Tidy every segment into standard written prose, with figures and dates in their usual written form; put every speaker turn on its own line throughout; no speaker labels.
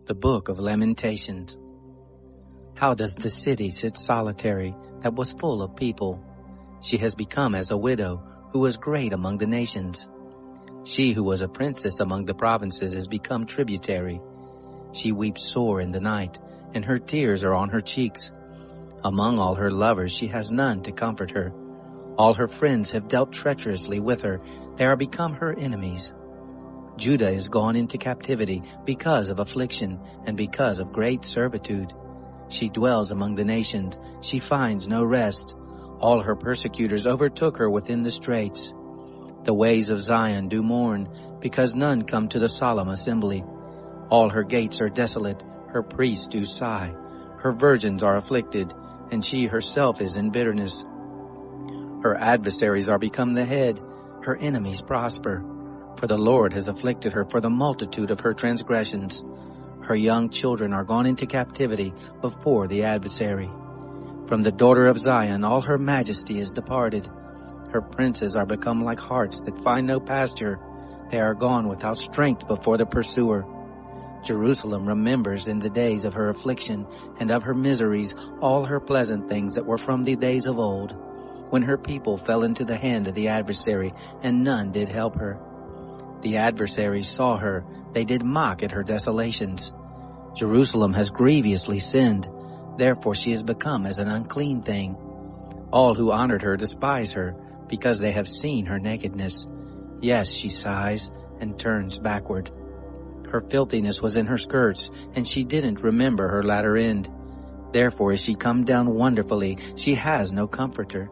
The Book of Lamentations. How does the city sit solitary that was full of people? She has become as a widow who was great among the nations. She who was a princess among the provinces is become tributary. She weeps sore in the night, and her tears are on her cheeks. Among all her lovers she has none to comfort her. All her friends have dealt treacherously with her. They are become her enemies. Judah is gone into captivity because of affliction and because of great servitude. She dwells among the nations. She finds no rest. All her persecutors overtook her within the straits. The ways of Zion do mourn, because none come to the solemn assembly. All her gates are desolate. Her priests do sigh. Her virgins are afflicted, and she herself is in bitterness. Her adversaries are become the head. Her enemies prosper. For the Lord has afflicted her for the multitude of her transgressions. Her young children are gone into captivity before the adversary. From the daughter of Zion all her majesty is departed. Her princes are become like harts that find no pasture. They are gone without strength before the pursuer. Jerusalem remembers in the days of her affliction and of her miseries all her pleasant things that were from the days of old, when her people fell into the hand of the adversary, and none did help her. The adversaries saw her, they did mock at her desolations. Jerusalem has grievously sinned, therefore she is become as an unclean thing. All who honored her despise her, because they have seen her nakedness. Yes, she sighs and turns backward. Her filthiness was in her skirts, and she didn't remember her latter end. Therefore is she come down wonderfully, she has no comforter.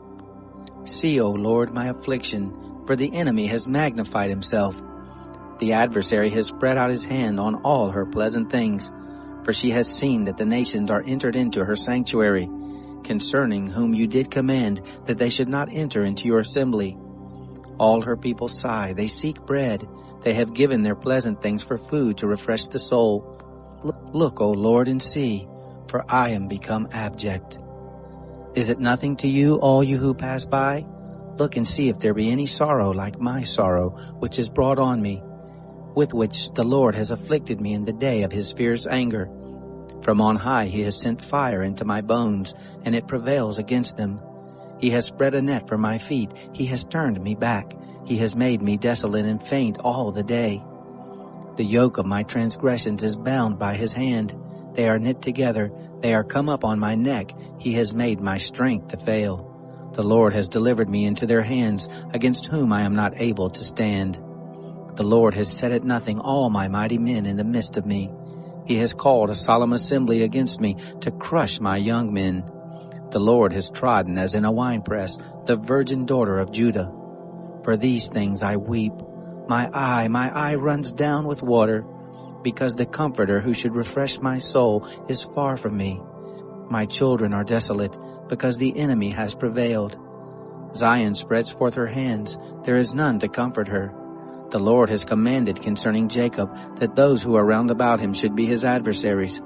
See, O Lord, my affliction, for the enemy has magnified himself. The adversary has spread out his hand on all her pleasant things, for she has seen that the nations are entered into her sanctuary, concerning whom you did command that they should not enter into your assembly. All her people sigh, they seek bread, they have given their pleasant things for food to refresh the soul. Look, O Lord, and see, for I am become abject. Is it nothing to you, all you who pass by? Look and see if there be any sorrow like my sorrow, which is brought on me, with which the Lord has afflicted me in the day of his fierce anger. From on high he has sent fire into my bones, and it prevails against them. He has spread a net for my feet, he has turned me back, he has made me desolate and faint all the day. The yoke of my transgressions is bound by his hand, they are knit together, they are come up on my neck, he has made my strength to fail. The Lord has delivered me into their hands, against whom I am not able to stand. The Lord has set at nothing all my mighty men in the midst of me. He has called a solemn assembly against me to crush my young men. The Lord has trodden as in a winepress the virgin daughter of Judah. For these things I weep. My eye runs down with water, because the Comforter who should refresh my soul is far from me. My children are desolate, because the enemy has prevailed. Zion spreads forth her hands, there is none to comfort her. The Lord has commanded concerning Jacob that those who are round about him should be his adversaries.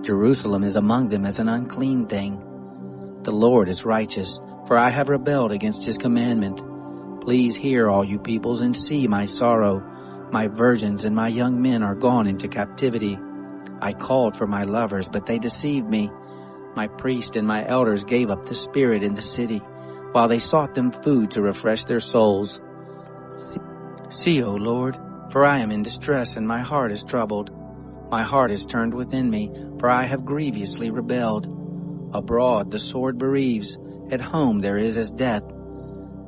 Jerusalem is among them as an unclean thing. The Lord is righteous, for I have rebelled against his commandment. Please hear, all you peoples, and see my sorrow. My virgins and my young men are gone into captivity. I called for my lovers, but they deceived me. My priests and my elders gave up the spirit in the city, while they sought them food to refresh their souls. See, O Lord, for I am in distress, and my heart is troubled. My heart is turned within me, for I have grievously rebelled. Abroad the sword bereaves, at home there is as death.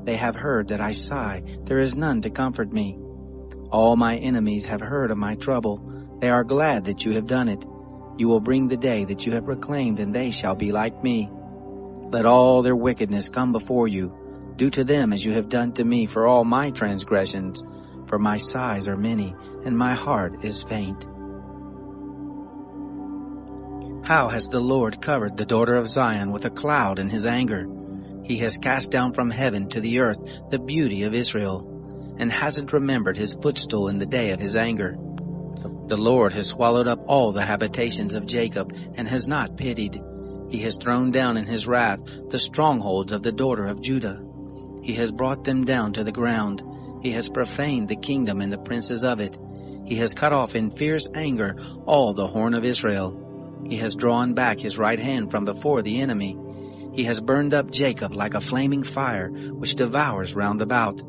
They have heard that I sigh, there is none to comfort me. All my enemies have heard of my trouble, they are glad that you have done it. You will bring the day that you have proclaimed, and they shall be like me. Let all their wickedness come before you. Do to them as you have done to me for all my transgressions, for my sighs are many, and my heart is faint. How has the Lord covered the daughter of Zion with a cloud in his anger? He has cast down from heaven to the earth the beauty of Israel, and hasn't remembered his footstool in the day of his anger. The Lord has swallowed up all the habitations of Jacob, and has not pitied. He has thrown down in his wrath the strongholds of the daughter of Judah. He has brought them down to the ground. He has profaned the kingdom and the princes of it. He has cut off in fierce anger all the horn of Israel. He has drawn back his right hand from before the enemy. He has burned up Jacob like a flaming fire, which devours round about.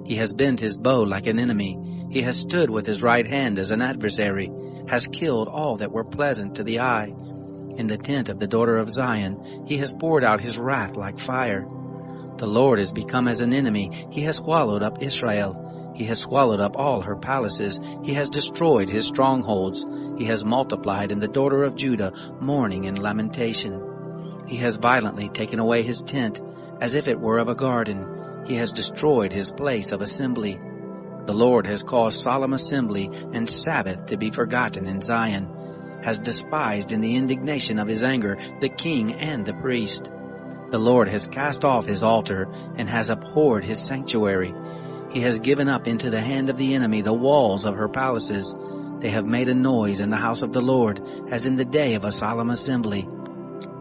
He has bent his bow like an enemy. He has stood with his right hand as an adversary, has killed all that were pleasant to the eye. In the tent of the daughter of Zion, he has poured out his wrath like fire. The Lord is become as an enemy. He has swallowed up Israel. He has swallowed up all her palaces. He has destroyed his strongholds. He has multiplied in the daughter of Judah mourning and lamentation. He has violently taken away his tent, as if it were of a garden. He has destroyed his place of assembly. The Lord has caused solemn assembly and Sabbath to be forgotten in Zion, has despised in the indignation of his anger the king and the priest. The Lord has cast off his altar and has abhorred his sanctuary. He has given up into the hand of the enemy the walls of her palaces. They have made a noise in the house of the Lord, as in the day of a solemn assembly.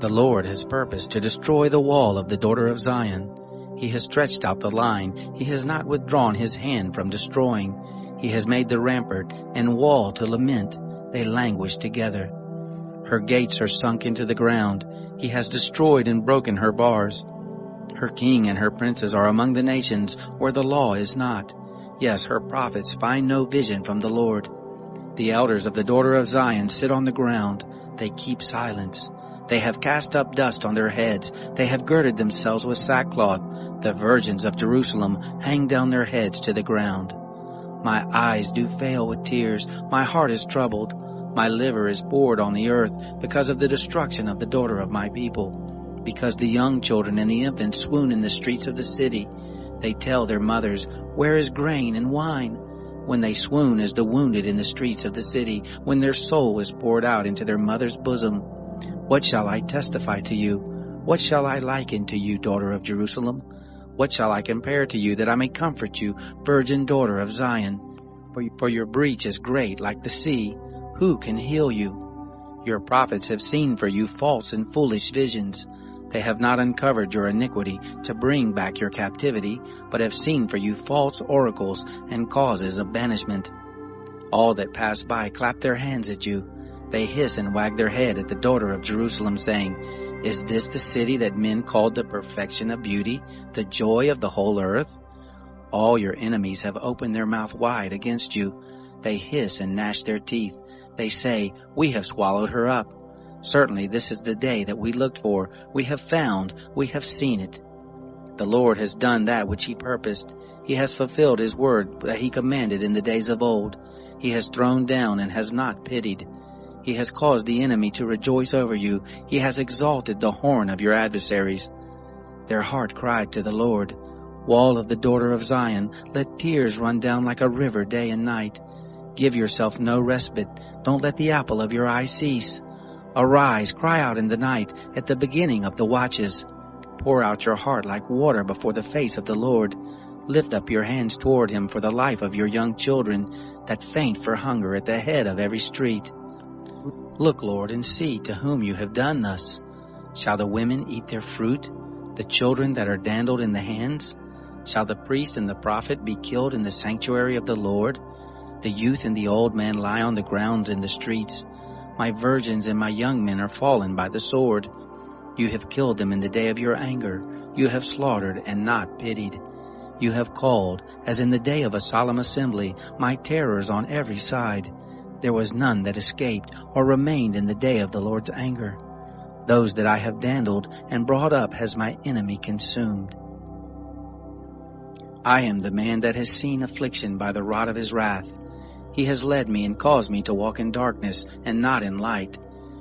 The Lord has purposed to destroy the wall of the daughter of Zion. He has stretched out the line. He has not withdrawn his hand from destroying. He has made the rampart and wall to lament. They languish together. Her gates are sunk into the ground. He has destroyed and broken her bars. Her king and her princes are among the nations where the law is not. Yes, her prophets find no vision from the Lord. The elders of the daughter of Zion sit on the ground. They keep silence. They have cast up dust on their heads. They have girded themselves with sackcloth. The virgins of Jerusalem hang down their heads to the ground. My eyes do fail with tears. My heart is troubled. My liver is poured on the earth because of the destruction of the daughter of my people. Because the young children and the infants swoon in the streets of the city. They tell their mothers, "Where is grain and wine?" When they swoon as the wounded in the streets of the city, when their soul is poured out into their mother's bosom. What shall I testify to you? What shall I liken to you, daughter of Jerusalem? What shall I compare to you that I may comfort you, virgin daughter of Zion? For your breach is great like the sea. Who can heal you? Your prophets have seen for you false and foolish visions. They have not uncovered your iniquity to bring back your captivity, but have seen for you false oracles and causes of banishment. All that pass by clap their hands at you. They hiss and wag their head at the daughter of Jerusalem, saying, "Is this the city that men called the perfection of beauty, the joy of the whole earth?" All your enemies have opened their mouth wide against you. They hiss and gnash their teeth. They say, "We have swallowed her up." Certainly this is the day that we looked for. We have found, we have seen it. The Lord has done that which he purposed. He has fulfilled his word that he commanded in the days of old. He has thrown down and has not pitied. He has caused the enemy to rejoice over you. He has exalted the horn of your adversaries. Their heart cried to the Lord, "Wall of the daughter of Zion, let tears run down like a river day and night. Give yourself no respite. Don't let the apple of your eye cease. Arise, cry out in the night, at the beginning of the watches. Pour out your heart like water before the face of the Lord. Lift up your hands toward him for the life of your young children that faint for hunger at the head of every street. Look, Lord, and see to whom you have done thus. Shall the women eat their fruit, the children that are dandled in the hands? Shall the priest and the prophet be killed in the sanctuary of the Lord? The youth and the old man lie on the grounds in the streets. My virgins and my young men are fallen by the sword. You have killed them in the day of your anger. You have slaughtered and not pitied. You have called, as in the day of a solemn assembly, my terrors on every side. There was none that escaped or remained in the day of the Lord's anger. Those that I have dandled and brought up has my enemy consumed. I am the man that has seen affliction by the rod of his wrath. He has led me and caused me to walk in darkness and not in light.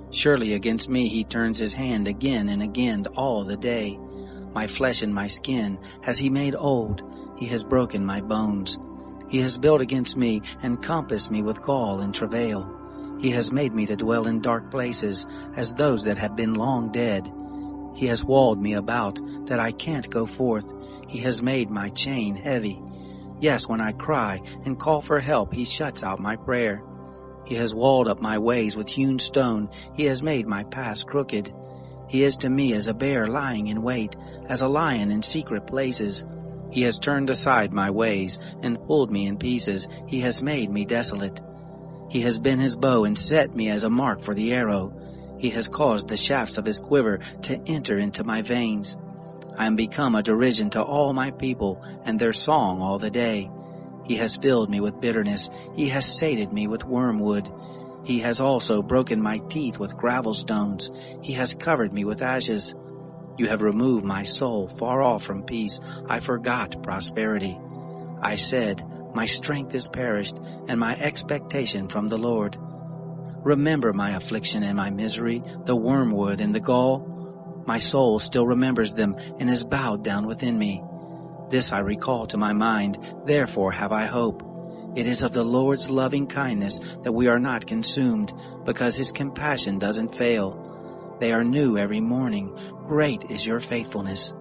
Surely against me he turns his hand again and again all the day. My flesh and my skin has he made old. He has broken my bones. He has built against me and compassed me with gall and travail. He has made me to dwell in dark places as those that have been long dead. He has walled me about that I can't go forth. He has made my chain heavy. Yes, when I cry and call for help, he shuts out my prayer. He has walled up my ways with hewn stone. He has made my paths crooked. He is to me as a bear lying in wait, as a lion in secret places. He has turned aside my ways and pulled me in pieces. He has made me desolate. He has bent his bow and set me as a mark for the arrow. He has caused the shafts of his quiver to enter into my veins. I am become a derision to all my people, and their song all the day. He has filled me with bitterness. He has sated me with wormwood. He has also broken my teeth with gravel stones. He has covered me with ashes. You have removed my soul far off from peace. I forgot prosperity. I said, my strength is perished, and my expectation from the Lord. Remember my affliction and my misery, the wormwood and the gall. My soul still remembers them and is bowed down within me. This I recall to my mind, therefore have I hope. It is of the Lord's loving kindness that we are not consumed, because his compassion doesn't fail. They are new every morning. Great is your faithfulness.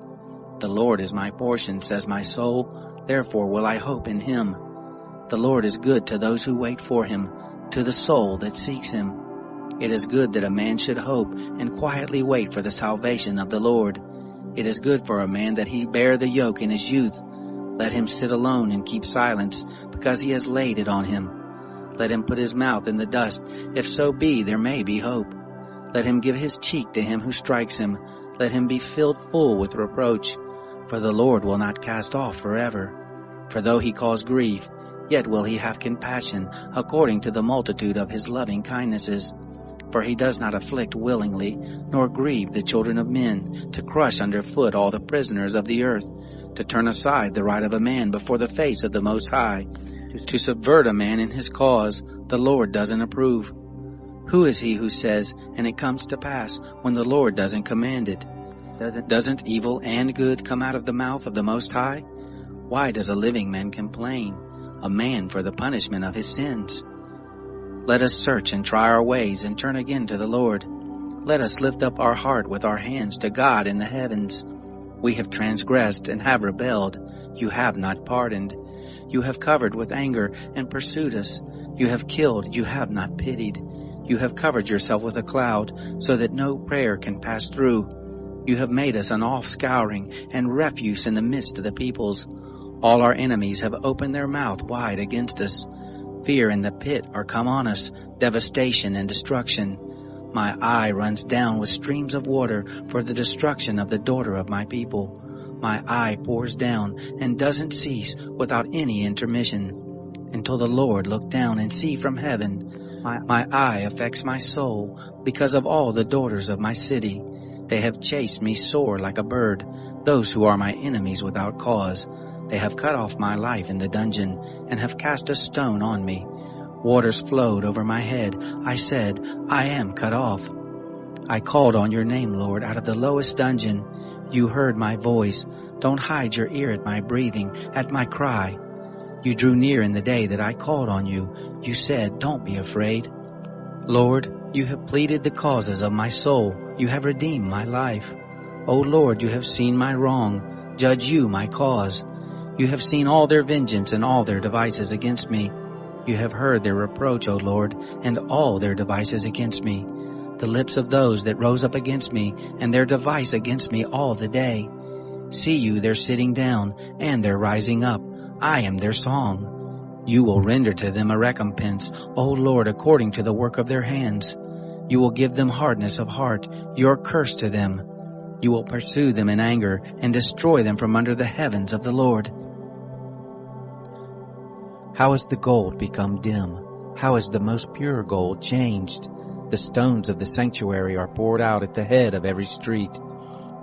The Lord is my portion, says my soul. Therefore will I hope in him. The Lord is good to those who wait for him, to the soul that seeks him. It is good that a man should hope and quietly wait for the salvation of the Lord. It is good for a man that he bear the yoke in his youth. Let him sit alone and keep silence, because he has laid it on him. Let him put his mouth in the dust, if so be there may be hope. Let him give his cheek to him who strikes him. Let him be filled full with reproach. For the Lord will not cast off forever. For though he cause grief, yet will he have compassion, according to the multitude of his loving kindnesses. For he does not afflict willingly, nor grieve the children of men, to crush under foot all the prisoners of the earth, to turn aside the right of a man before the face of the Most High, to subvert a man in his cause. The Lord doesn't approve. Who is he who says, and it comes to pass, when the Lord doesn't command it? Doesn't evil and good come out of the mouth of the Most High? Why does a living man complain, a man for the punishment of his sins? Let us search and try our ways and turn again to the Lord. Let us lift up our heart with our hands to God in the heavens. We have transgressed and have rebelled. You have not pardoned. You have covered with anger and pursued us. You have killed. You have not pitied. You have covered yourself with a cloud, so that no prayer can pass through. You have made us an offscouring and refuse in the midst of the peoples. All our enemies have opened their mouth wide against us. Fear and the pit are come on us, devastation and destruction. My eye runs down with streams of water for the destruction of the daughter of my people. My eye pours down and doesn't cease without any intermission, until the Lord look down and see from heaven. My eye affects my soul because of all the daughters of my city. They have chased me sore like a bird, those who are my enemies without cause. They have cut off my life in the dungeon, and have cast a stone on me. Waters flowed over my head. I said, I am cut off. I called on your name, Lord, out of the lowest dungeon. You heard my voice. Don't hide your ear at my breathing, at my cry. You drew near in the day that I called on you. You said, don't be afraid. Lord, you have pleaded the causes of my soul. You have redeemed my life. O Lord, you have seen my wrong. Judge you my cause. You have seen all their vengeance and all their devices against me. You have heard their reproach, O Lord, and all their devices against me. The lips of those that rose up against me, and their device against me all the day. See you their sitting down, and their rising up. I am their song. You will render to them a recompense, O Lord, according to the work of their hands. You will give them hardness of heart, your curse to them. You will pursue them in anger, and destroy them from under the heavens of the Lord. How has the gold become dim? How has the most pure gold changed? The stones of the sanctuary are poured out at the head of every street.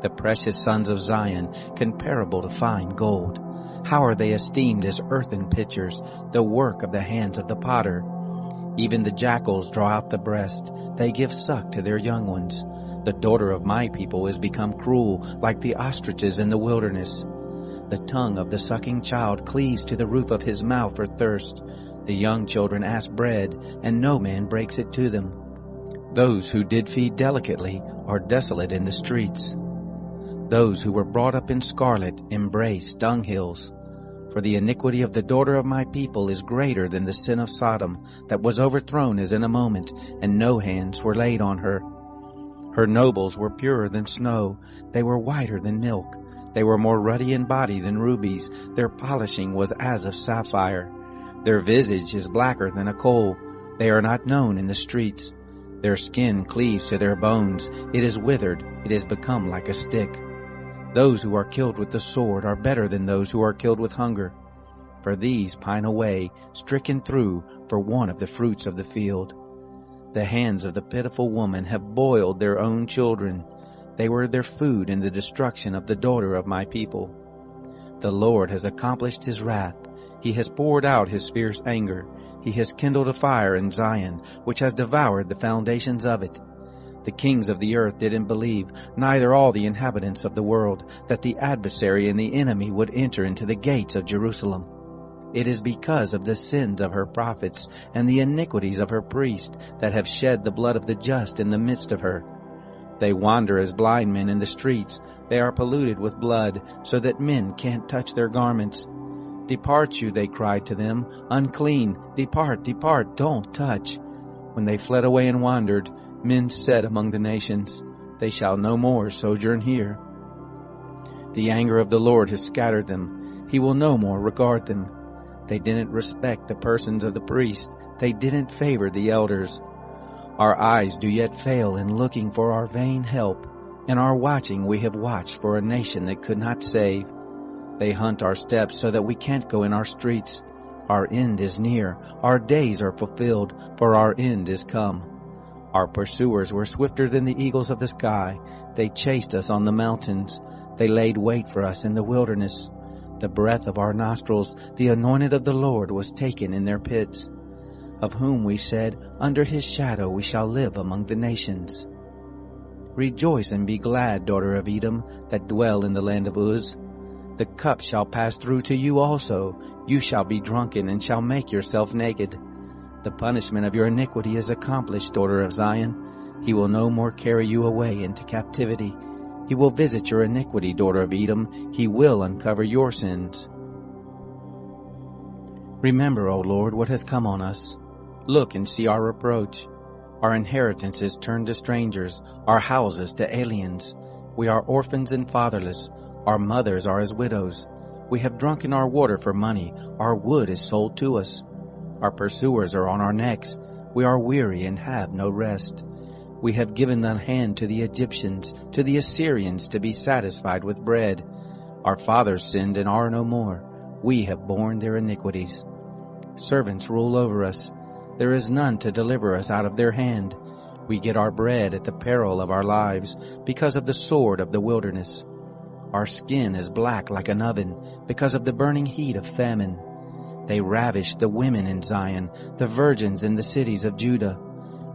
The precious sons of Zion, comparable to fine gold. How are they esteemed as earthen pitchers, the work of the hands of the potter? Even the jackals draw out the breast. They give suck to their young ones. The daughter of my people is become cruel, like the ostriches in the wilderness. The tongue of the sucking child cleaves to the roof of his mouth for thirst. The young children ask bread, and no man breaks it to them. Those who did feed delicately are desolate in the streets. Those who were brought up in scarlet embrace dunghills. For the iniquity of the daughter of my people is greater than the sin of Sodom, that was overthrown as in a moment, and no hands were laid on her. Her nobles were purer than snow. They were whiter than milk. They were more ruddy in body than rubies. Their polishing was as of sapphire. Their visage is blacker than a coal. They are not known in the streets. Their skin cleaves to their bones. It is withered. It has become like a stick. Those who are killed with the sword are better than those who are killed with hunger. For these pine away, stricken through for want of the fruits of the field. The hands of the pitiful woman have boiled their own children. They were their food in the destruction of the daughter of my people. The Lord has accomplished his wrath. He has poured out his fierce anger. He has kindled a fire in Zion, which has devoured the foundations of it. The kings of the earth didn't believe, neither all the inhabitants of the world, that the adversary and the enemy would enter into the gates of Jerusalem. It is because of the sins of her prophets and the iniquities of her priests that have shed the blood of the just in the midst of her. They wander as blind men in the streets. They are polluted with blood, so that men can't touch their garments. Depart you, they cried to them, unclean, depart, depart, don't touch. When they fled away and wandered, men said among the nations, they shall no more sojourn here. The anger of the Lord has scattered them. He will no more regard them. They didn't respect the persons of the priests. They didn't favor the elders. Our eyes do yet fail in looking for our vain help. In our watching we have watched for a nation that could not save. They hunt our steps so that we can't go in our streets. Our end is near. Our days are fulfilled, for our end is come. Our pursuers were swifter than the eagles of the sky. They chased us on the mountains. They laid wait for us in the wilderness. The breath of our nostrils, the anointed of the Lord, was taken in their pits. Of whom we said, under his shadow we shall live among the nations. Rejoice and be glad, daughter of Edom, that dwell in the land of Uz. The cup shall pass through to you also. You shall be drunken and shall make yourself naked. The punishment of your iniquity is accomplished, daughter of Zion. He will no more carry you away into captivity. He will visit your iniquity, daughter of Edom. He will uncover your sins. Remember, O Lord, what has come on us. Look and see our reproach. Our inheritance is turned to strangers, our houses to aliens. We are orphans and fatherless. Our mothers are as widows. We have drunken our water for money. Our wood is sold to us. Our pursuers are on our necks. We are weary and have no rest. We have given the hand to the Egyptians, to the Assyrians, to be satisfied with bread. Our fathers sinned and are no more. We have borne their iniquities. Servants rule over us. There is none to deliver us out of their hand. We get our bread at the peril of our lives, because of the sword of the wilderness. Our skin is black like an oven, because of the burning heat of famine. They ravished the women in Zion, the virgins in the cities of Judah.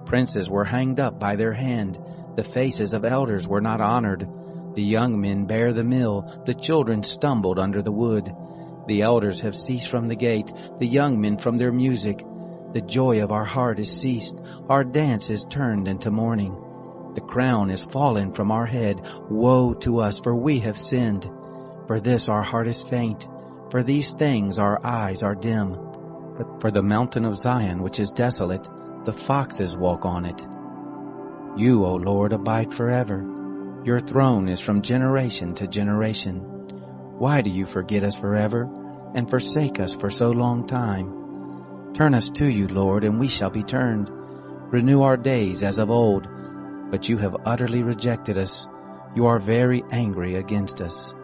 Princes were hanged up by their hand. The faces of elders were not honored. The young men bare the mill. The children stumbled under the wood. The elders have ceased from the gate, the young men from their music. The joy of our heart is ceased. Our dance is turned into mourning. The crown is fallen from our head. Woe to us, for we have sinned. For this our heart is faint. For these things our eyes are dim. But for the mountain of Zion, which is desolate, the foxes walk on it. You, O Lord, abide forever. Your throne is from generation to generation. Why do you forget us forever and forsake us for so long time? Turn us to you, Lord, and we shall be turned. Renew our days as of old. But you have utterly rejected us. You are very angry against us.